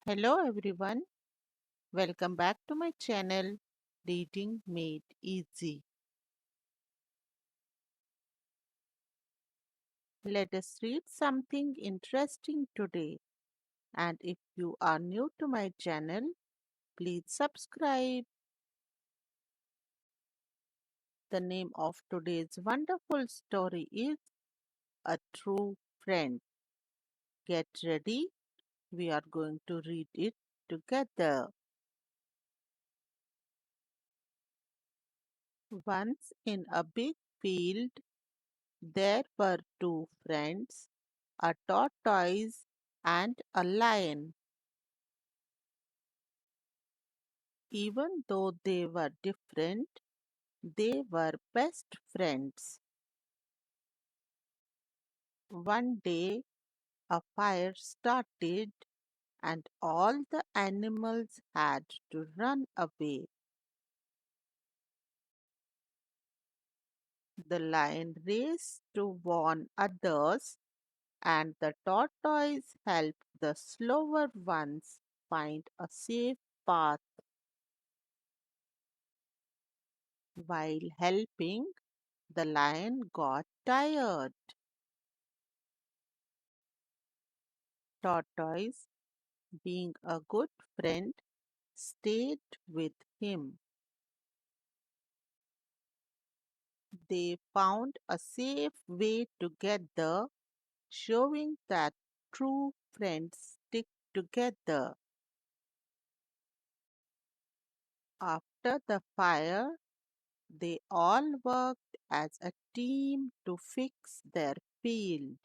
Hello everyone, welcome back to my channel Reading Made Easy. Let us read something interesting today. And if you are new to my channel, please subscribe. The name of today's wonderful story is A True Friend. Get ready, we are going to read it together. Once in a big field, there were two friends, a tortoise and a lion. Even though they were different, they were best friends. One day, a fire started and all the animals had to run away. The lion raced to warn others, and the tortoise helped the slower ones find a safe path. While helping, the lion got tired. Tortoise, being a good friend, stayed with him. They found a safe way together, showing that true friends stick together. After the fire, they all worked as a team to fix their field.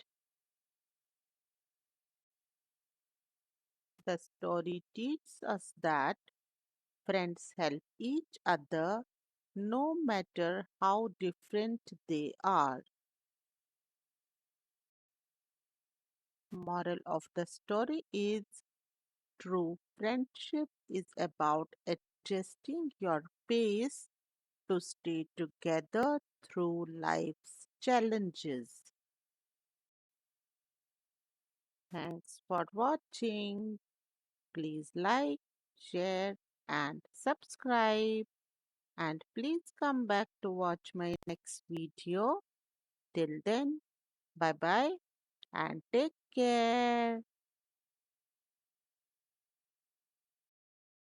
The story teaches us that friends help each other no matter how different they are. Moral of the story is true friendship is about adjusting your pace to stay together through life's challenges. Thanks for watching. Please like, share, and subscribe. And please come back to watch my next video. Till then, bye bye and take care.